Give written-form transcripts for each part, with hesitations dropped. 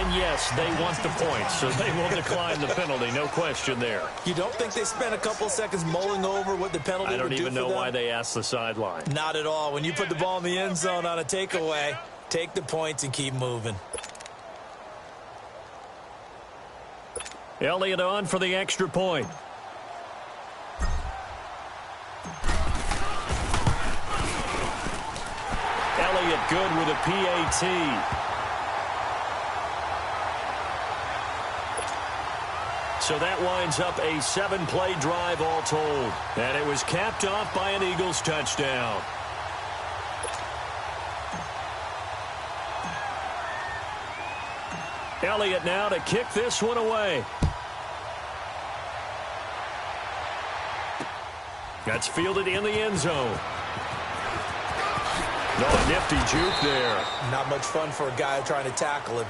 And yes, they want the points, so they will decline the penalty. No question there. You don't think they spent a couple seconds mulling over what the penalty would do for them? I don't even know why they asked the sideline. Not at all. When you put the ball in the end zone on a takeaway, take the points and keep moving. Elliott on for the extra point. Elliott good with a PAT. So that winds up a 7-play drive all told. And it was capped off by an Eagles touchdown. Elliott now to kick this one away. That's fielded in the end zone. No, a nifty juke there. Not much fun for a guy trying to tackle him.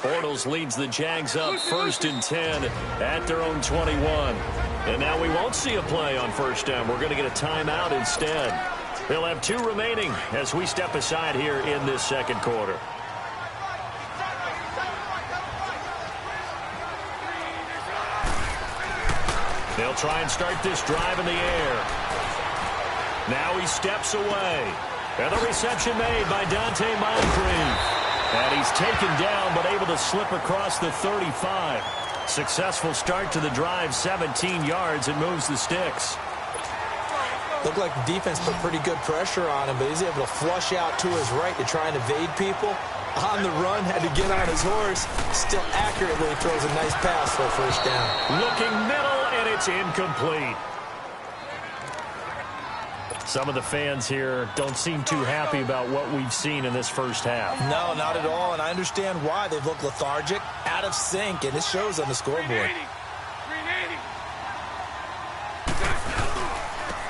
Bortles leads the Jags up 1st and 10 at their own 21. And now we won't see a play on first down. We're going to get a timeout instead. They'll have 2 remaining as we step aside here in this second quarter. They'll try and start this drive in the air. Now he steps away. And the reception made by Dante Moncrief. And he's taken down, but able to slip across the 35. Successful start to the drive, 17 yards, and moves the sticks. Looked like the defense put pretty good pressure on him, but he's able to flush out to his right to try and evade people. On the run, had to get on his horse. Still accurately throws a nice pass for a first down. Looking middle, and it's incomplete. Some of the fans here don't seem too happy about what we've seen in this first half. No, not at all, and I understand why. They've looked lethargic, out of sync, and it shows on the scoreboard.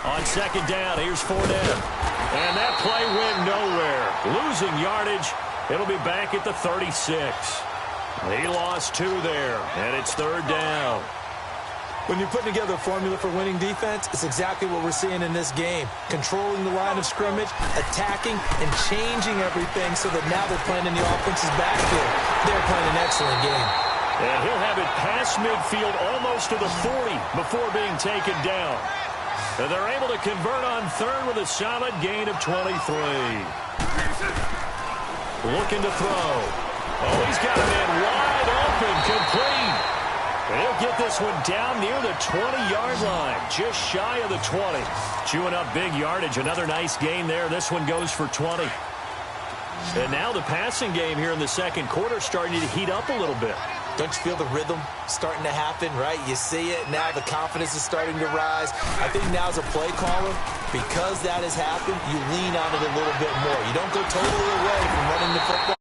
On second down, here's Fournette. And that play went nowhere. Losing yardage. It'll be back at the 36. He lost 2 there, and it's 3rd down. When you're putting together a formula for winning defense, it's exactly what we're seeing in this game. Controlling the line of scrimmage, attacking, and changing everything so that now they're playing in the offense's backfield. They're playing an excellent game. And he'll have it past midfield almost to the 40 before being taken down. And they're able to convert on 3rd with a solid gain of 23. Looking to throw. Oh, he's got a man wide open, complete. And he'll get this one down near the 20-yard line, just shy of the 20. Chewing up big yardage, another nice gain there. This one goes for 20. And now the passing game here in the second quarter starting to heat up a little bit. Don't you feel the rhythm starting to happen, right? You see it, now the confidence is starting to rise. I think now as a play caller, because that has happened, you lean on it a little bit more. You don't go totally away from running the football.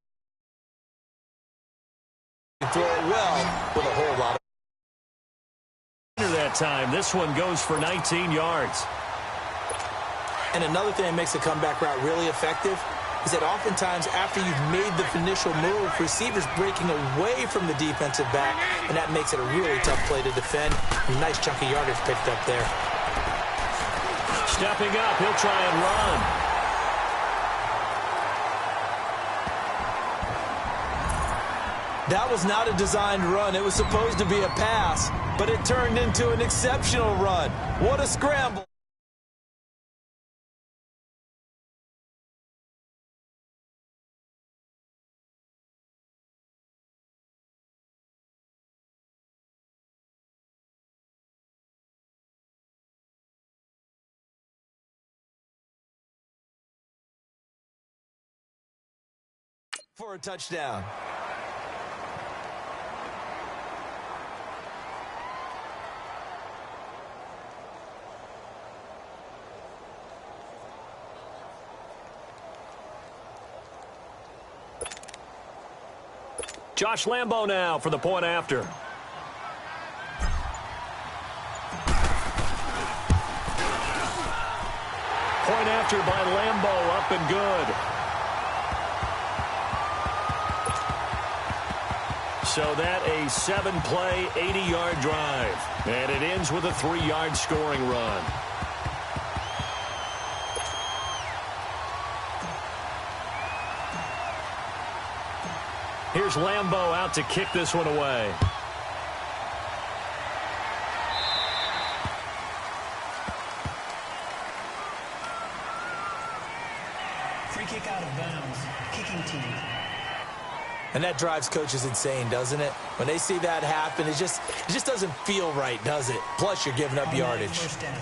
You throw it well with a whole lot of that time. This one goes for 19 yards. And another thing that makes the comeback route really effective is that oftentimes after you've made the initial move, receivers breaking away from the defensive back, and that makes it a really tough play to defend. A nice chunk of yardage picked up there. Stepping up, he'll try and run. That was not a designed run. It was supposed to be a pass, but it turned into an exceptional run. What a scramble. For a touchdown. Josh Lambo now for the point after. Point after by Lambo, up and good. So that a 7-play, 80-yard drive. And it ends with a 3-yard scoring run. Here's Lambeau out to kick this one away. Free kick out of bounds. Kicking team. And that drives coaches insane, doesn't it? When they see that happen, it just doesn't feel right, does it? Plus, you're giving up yardage. First down.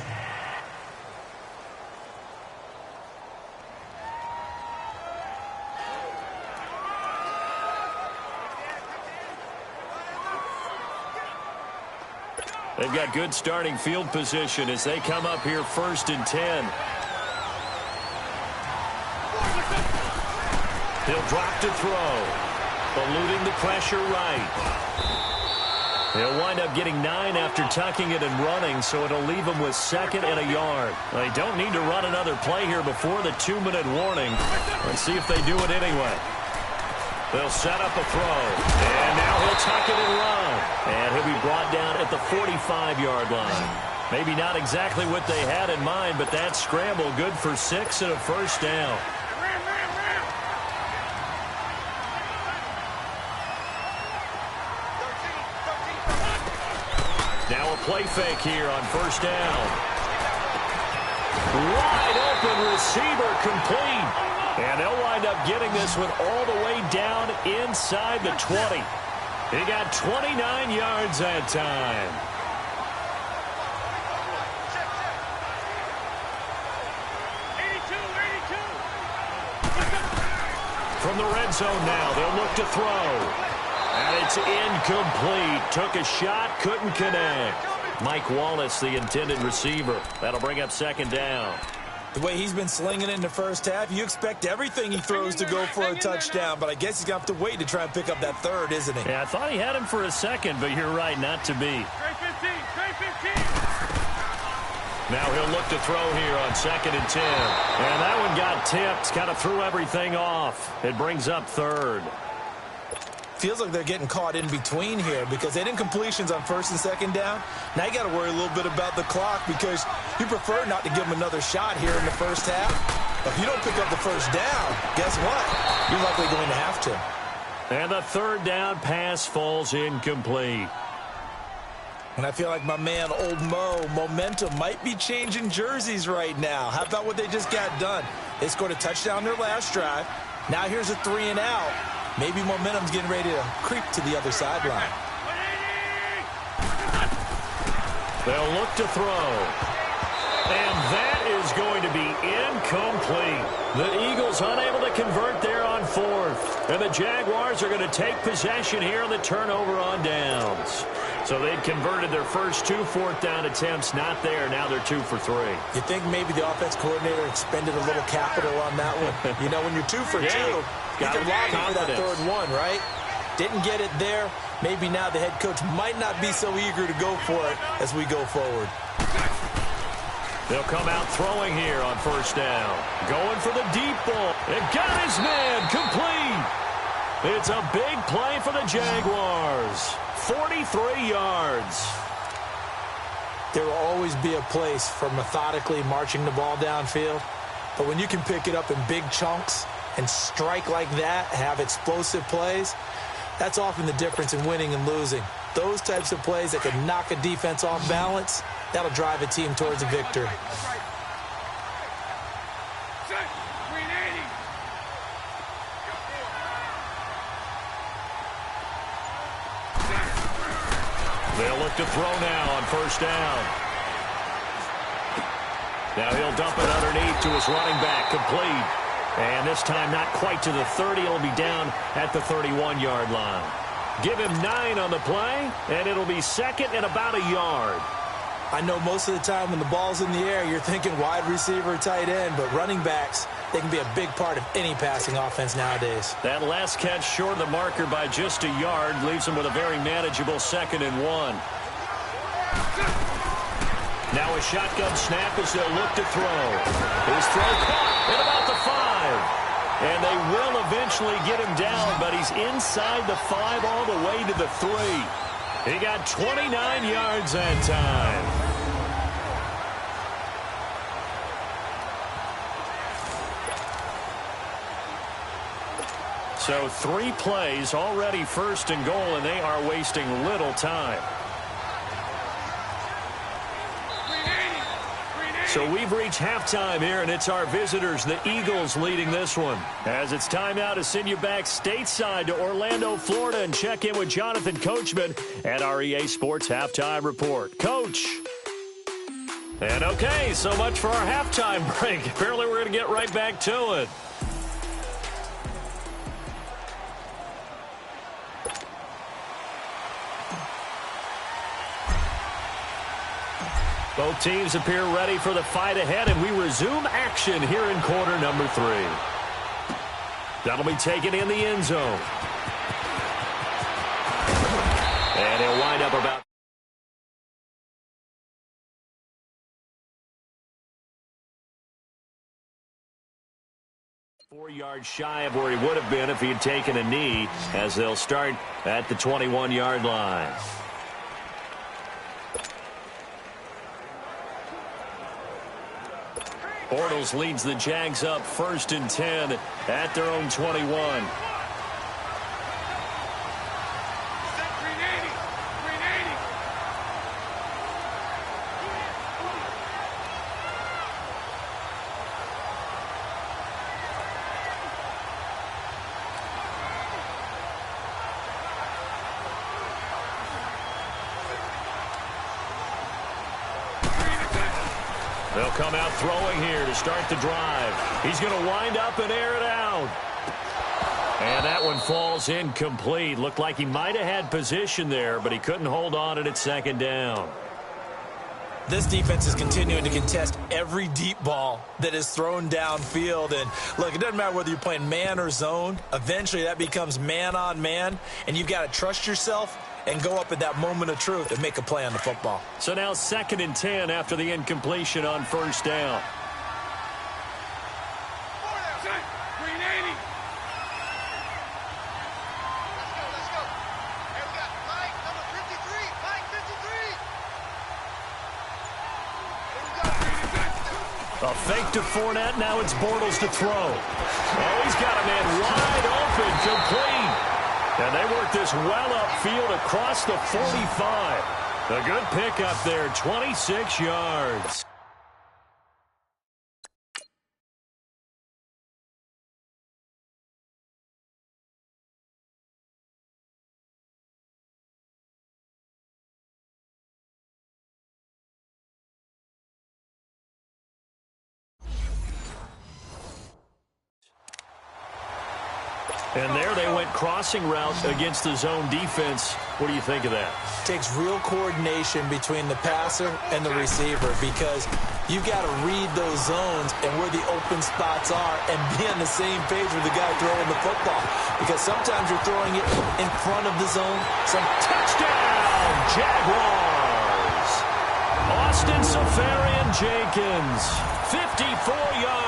They've got good starting field position as they come up here 1st and 10. He'll drop to throw. Eluding the pressure right. He'll wind up getting 9 after tucking it and running, so it'll leave him with 2nd and a yard. They don't need to run another play here before the 2-minute warning. Let's see if they do it anyway. They'll set up a throw. And now he'll tuck it and run. And he'll be brought down at the 45-yard line. Maybe not exactly what they had in mind, but that scramble good for 6 and a first down. Now a play fake here on 1st down. Wide open receiver complete. And they'll wind up getting this one all the way down inside the 20. He got 29 yards that time. From the red zone now, they'll look to throw. And it's incomplete. Took a shot, couldn't connect. Mike Wallace, the intended receiver. That'll bring up 2nd down. The way he's been slinging it in the first half, you expect everything he throws to go for a touchdown, but I guess he's going to have to wait to try and pick up that 3rd, isn't he? Yeah, I thought he had him for a second, but you're right, not to be. Now he'll look to throw here on 2nd and 10. And that one got tipped, kind of threw everything off. It brings up 3rd. Feels like they're getting caught in between here because they didn't completions on 1st and 2nd down. Now you got to worry a little bit about the clock because you prefer not to give them another shot here in the first half. But if you don't pick up the first down, guess what? You're likely going to have to. And the 3rd down pass falls incomplete. And I feel like my man, Old Mo, momentum might be changing jerseys right now. How about what they just got done? They scored a touchdown their last drive. Now here's a 3 and out. Maybe momentum's getting ready to creep to the other sideline. They'll look to throw. And that is going to be incomplete. The Eagles unable to convert there on 4th. And the Jaguars are going to take possession here on the turnover on downs. So they'd converted their first 2 4th down attempts. Not there. Now they're 2 for 3. You think maybe the offense coordinator expended a little capital on that one? You know, when you're 2 for 2, you can log for that 3rd one, right? Didn't get it there. Maybe now the head coach might not be so eager to go for it as we go forward. They'll come out throwing here on 1st down. Going for the deep ball. And got his man complete. It's a big play for the Jaguars. 43 yards. There will always be a place for methodically marching the ball downfield. But when you can pick it up in big chunks and strike like that, have explosive plays, that's often the difference in winning and losing. Those types of plays that can knock a defense off balance, that'll drive a team towards a victory. They'll look to throw now on 1st down. Now he'll dump it underneath to his running back, complete. And this time not quite to the 30. It'll be down at the 31-yard line. Give him 9 on the play, and it'll be 2nd and about a yard. I know most of the time when the ball's in the air, you're thinking wide receiver, tight end, but running backs, they can be a big part of any passing offense nowadays. That last catch short of the marker by just a yard leaves him with a very manageable 2nd and 1. Now a shotgun snap as they'll look to throw. His throw caught at about the 5. And they will eventually get him down, but he's inside the 5 all the way to the 3. He got 29 yards that time. So 3 plays already first and goal, and they are wasting little time. So we've reached halftime here, and it's our visitors, the Eagles, leading this one. As it's time now to send you back stateside to Orlando, Florida, and check in with Jonathan Coachman at our EA Sports Halftime Report. Coach. And okay, so much for our halftime break. Apparently we're going to get right back to it. Both teams appear ready for the fight ahead, and we resume action here in quarter number 3. That'll be taken in the end zone. And he'll wind up about 4 yards shy of where he would have been if he had taken a knee, as they'll start at the 21-yard line. Bortles leads the Jags up 1st and 10 at their own 21. They'll come out throwing here to start the drive. He's going to wind up and air it out. And that one falls incomplete. Looked like he might have had position there, but he couldn't hold on at 2nd down. This defense is continuing to contest every deep ball that is thrown downfield. And, look, it doesn't matter whether you're playing man or zone. Eventually that becomes man on man, and you've got to trust yourself and go up at that moment of truth and make a play on the football. So now 2nd and 10 after the incompletion on 1st down. A fake to Fournette. Now it's Bortles to throw. Oh, he's got a man wide open, complete. And they work this well upfield across the 45. A good pickup there, 26 yards. And there they went crossing route against the zone defense. What do you think of that? Takes real coordination between the passer and the receiver, because you've got to read those zones and where the open spots are and be on the same page with the guy throwing the football. Because sometimes you're throwing it in front of the zone. Touchdown, Jaguars! Austin Seferian-Jenkins, 54 yards.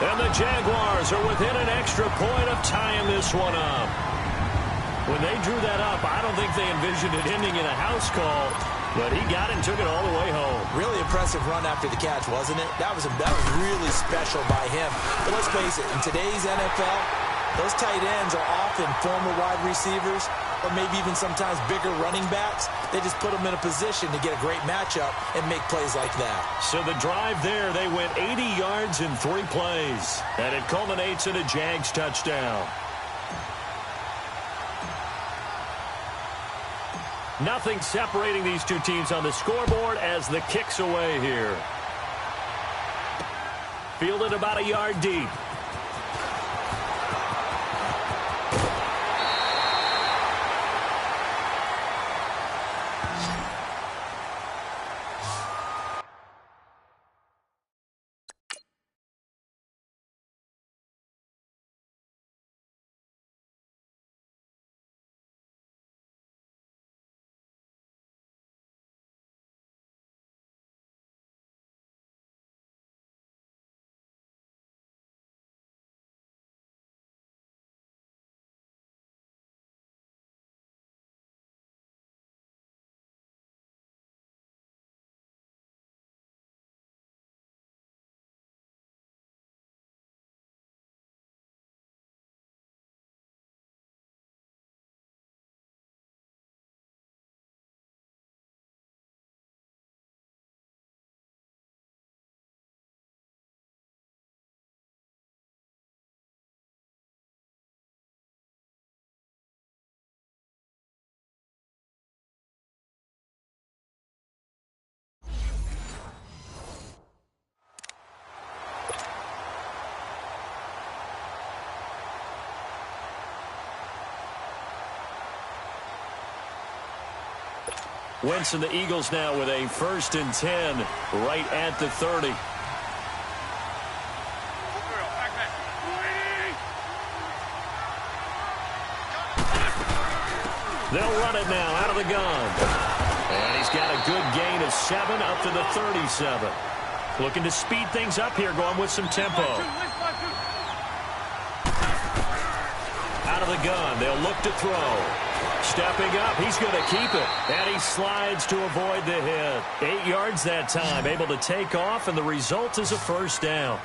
And the Jaguars are within an extra point of tying this one up. When they drew that up, I don't think they envisioned it ending in a house call, but he got it and took it all the way home. Really impressive run after the catch, wasn't it? That was really special by him. But let's face it, in today's NFL, those tight ends are often former wide receivers, or maybe even sometimes bigger running backs. They just put them in a position to get a great matchup and make plays like that. So the drive there, they went 80 yards in 3 plays. And it culminates in a Jags touchdown. Nothing separating these two teams on the scoreboard as the kick's away here. Fielded about a yard deep. Wentz and the Eagles now with a 1st and 10 right at the 30. They'll run it now out of the gun. And he's got a good gain of 7 up to the 37. Looking to speed things up here, going with some tempo. Out of the gun, they'll look to throw. Stepping up, he's going to keep it. And he slides to avoid the hit. 8 yards that time, able to take off, and the result is a 1st down.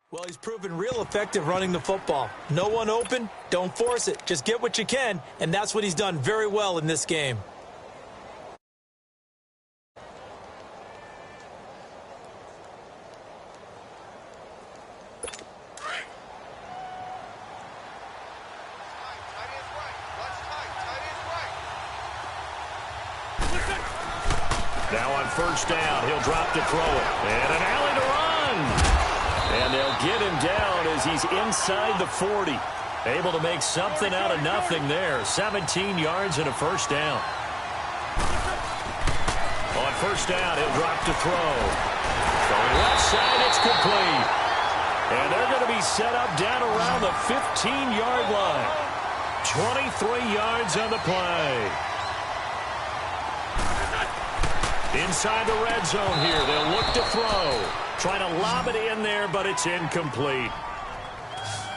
Well, he's proven real effective running the football. No one open, don't force it. Just get what you can, and that's what he's done very well in this game. Now on 1st down, he'll drop to throw it. And an alley to run. And they'll get him down as he's inside the 40. Able to make something out of nothing there. 17 yards and a 1st down. On 1st down, he'll drop to throw. From left side, it's complete. And they're going to be set up down around the 15-yard line. 23 yards on the play. Inside the red zone here, they'll look to throw. Trying to lob it in there, but it's incomplete.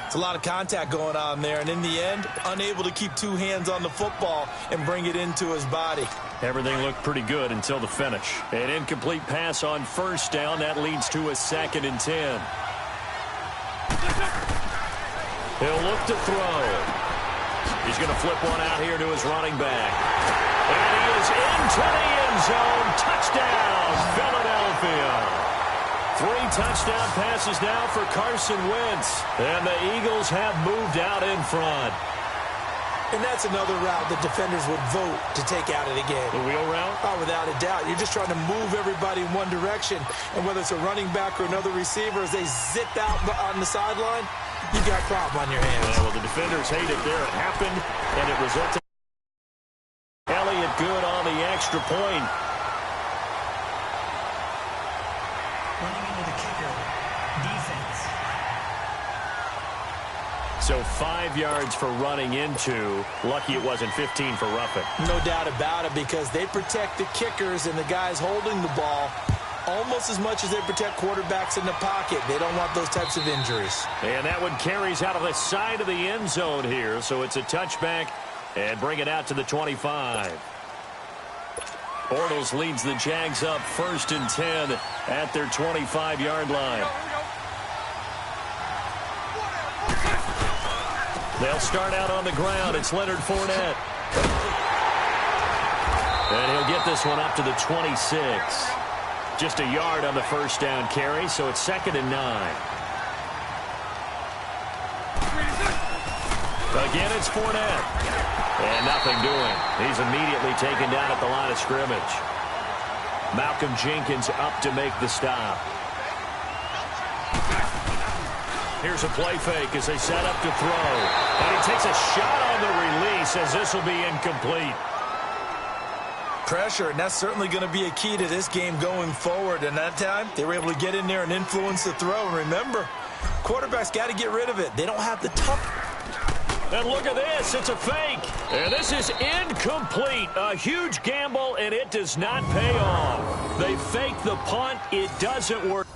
It's a lot of contact going on there, and in the end, unable to keep 2 hands on the football and bring it into his body. Everything looked pretty good until the finish. An incomplete pass on 1st down. That leads to a 2nd and 10. He'll look to throw. He's going to flip one out here to his running back. And he is into the end zone. Touchdown, Philadelphia. 3 touchdown passes now for Carson Wentz. And the Eagles have moved out in front. And that's another route that defenders would vote to take out of the game. The wheel route? Oh, without a doubt. You're just trying to move everybody in one direction. And whether it's a running back or another receiver, as they zip out on the sideline, you got a problem on your hands. Yeah, well, the defenders hate it there. It happened, and it resulted. Elliott good on the extra point. Running into the kicker. Defense. So 5 yards for running into. Lucky it wasn't 15 for roughing. No doubt about it, because they protect the kickers and the guys holding the ball almost as much as they protect quarterbacks in the pocket. They don't want those types of injuries. And that one carries out of the side of the end zone here. So it's a touchback and bring it out to the 25. Bortles leads the Jags up 1st and 10 at their 25-yard line. They'll start out on the ground. It's Leonard Fournette. And he'll get this one up to the 26. Just a yard on the 1st down carry, so it's 2nd and 9. Again, it's Fournette. And nothing doing. He's immediately taken down at the line of scrimmage. Malcolm Jenkins up to make the stop. Here's a play fake as they set up to throw. And he takes a shot on the release as this will be incomplete. Pressure, and that's certainly going to be a key to this game going forward. And that time, they were able to get in there and influence the throw. And remember, quarterbacks got to get rid of it. They don't have the tough. And look at this. It's a fake. And this is incomplete. A huge gamble, and it does not pay off. They fake the punt. It doesn't work.